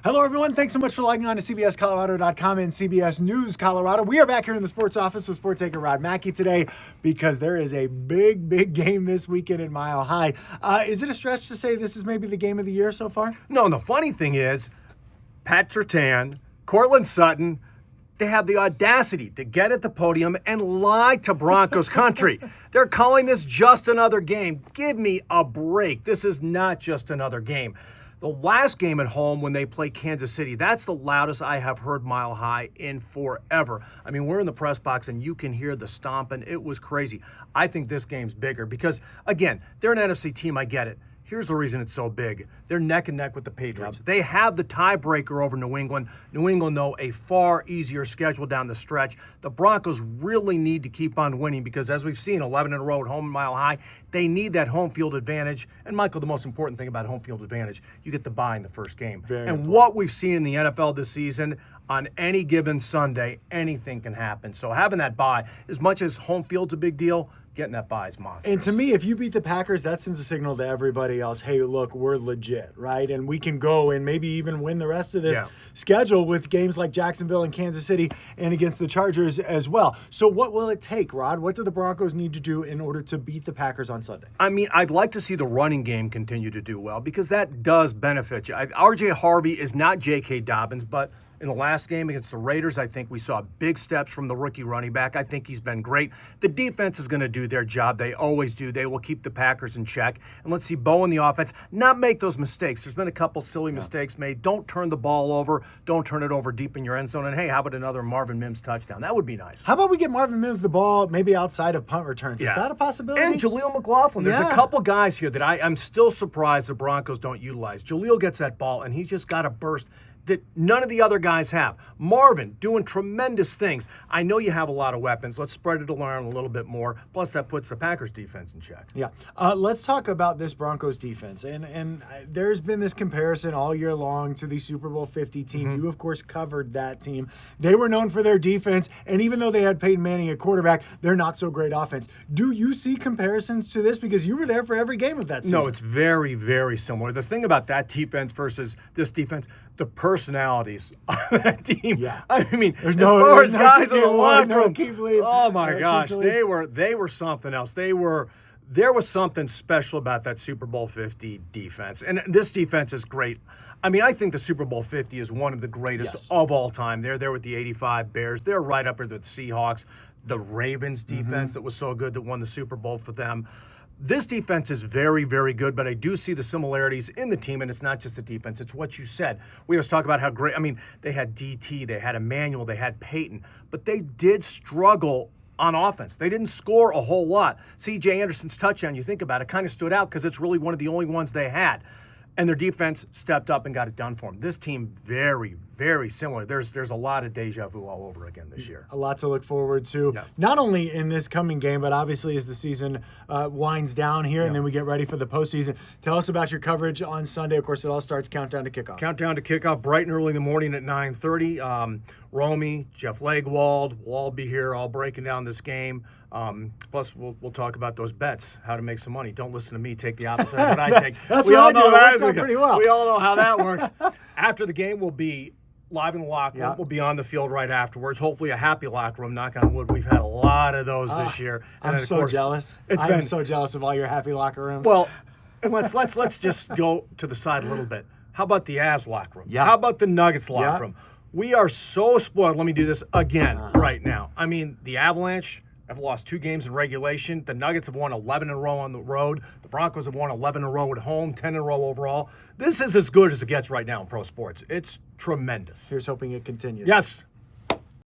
Hello, everyone. Thanks so much for logging on to CBSColorado.com and CBS News Colorado. We are back here in the sports office with sports anchor Rod Mackey today because there is a big game this weekend in Mile High. Is it a stretch to say this is maybe the game of the year so far? No, the funny thing is, Pat Surtain, Cortland Sutton, they have the audacity to get at the podium and lie to Broncos country. They're calling this just another game. Give me a break. This is not just another game. The last game at home when they play Kansas City, that's the loudest I have heard Mile High in forever. I mean, we're in the press box and you can hear the stomping. It was crazy. I think this game's bigger because, again, they're an NFC team. I get it. Here's the reason it's so big. They're neck and neck with the Patriots. Yep. They have the tiebreaker over New England. New England, though, a far easier schedule down the stretch. The Broncos really need to keep on winning because, as we've seen, 11 in a row at home, Mile High, they need that home field advantage. And, Michael, the most important thing about home field advantage, you get the bye in the first game. Very and important. What we've seen in the NFL this season, on any given Sunday, anything can happen. So having that bye, as much as home field's a big deal, getting that bye is monstrous. And to me, if you beat the Packers, that sends a signal to everybody else, hey, look, we're legit, right? And we can go and maybe even win the rest of this schedule with games like Jacksonville and Kansas City and against the Chargers as well. So what will it take, Rod? What do the Broncos need to do in order to beat the Packers on Sunday? I mean, I'd like to see the running game continue to do well because that does benefit you. R.J. Harvey is not J.K. Dobbins, but in the last game against the Raiders, I think we saw big steps from the rookie running back. I think he's been great. The defense is going to do their job. They always do. They will keep the Packers in check. And let's see Bo in the offense not make those mistakes. There's been a couple silly mistakes made. Don't turn the ball over. Don't turn it over deep in your end zone. And, hey, how about another Marvin Mims touchdown? That would be nice. How about we get Marvin Mims the ball maybe outside of punt returns? Is that a possibility? And Jaleel McLaughlin. There's a couple guys here that I'm still surprised the Broncos don't utilize. Jaleel gets that ball, and he's just got a burst that none of the other guys have. Marvin doing tremendous things. I know you have a lot of weapons. Let's spread it around a little bit more. Plus, that puts the Packers defense in check. Yeah. Let's talk about this Broncos defense. And there's been this comparison all year long to the Super Bowl 50 team. You, of course, covered that team. They were known for their defense, and even though they had Peyton Manning at quarterback, they're not so great offense. Do you see comparisons to this? Because you were there for every game of that season. No, it's very, very similar. The thing about that defense versus this defense, the personalities on that team. Yeah. I mean, as far as guys in the locker room, leading. oh my gosh, they were something else. There was something special about that Super Bowl 50 defense. And this defense is great. I mean, I think the Super Bowl 50 is one of the greatest of all time. They're there with the 85 Bears. They're right up there with the Seahawks, the Ravens defense that was so good that won the Super Bowl for them. This defense is very, very good, but I do see the similarities in the team, and it's not just the defense. It's what you said. We always talk about how great, I mean, they had DT, they had Emmanuel, they had Peyton, but they did struggle on offense. They didn't score a whole lot. C.J. Anderson's touchdown, you think about it, kind of stood out because it's really one of the only ones they had. And their defense stepped up and got it done for them. This team, very, very similar. There's a lot of deja vu all over again this year. A lot to look forward to, not only in this coming game, but obviously as the season winds down here and then we get ready for the postseason. Tell us about your coverage on Sunday. Of course, it all starts countdown to kickoff. Countdown to kickoff, bright and early in the morning at 9:30. Romy, Jeff Legwald, we'll all be here, all breaking down this game. Plus, we'll talk about those bets, how to make some money. Don't listen to me. Take the opposite of what I take. That's what I do. It works out pretty well. We all know how that works. After the game, we'll be live in the locker room. We'll be on the field right afterwards. Hopefully a happy locker room. Knock on wood. We've had a lot of those this year. And I'm so jealous. I'm so jealous of all your happy locker rooms. Well, and let's just go to the side a little bit. How about the Avs locker room? Yeah. How about the Nuggets locker room? We are so spoiled. Let me do this again right now. I mean, the Avalanche have lost 2 games in regulation. The Nuggets have won 11 in a row on the road. The Broncos have won 11 in a row at home, 10 in a row overall. This is as good as it gets right now in pro sports. It's tremendous. Here's hoping it continues. Yes.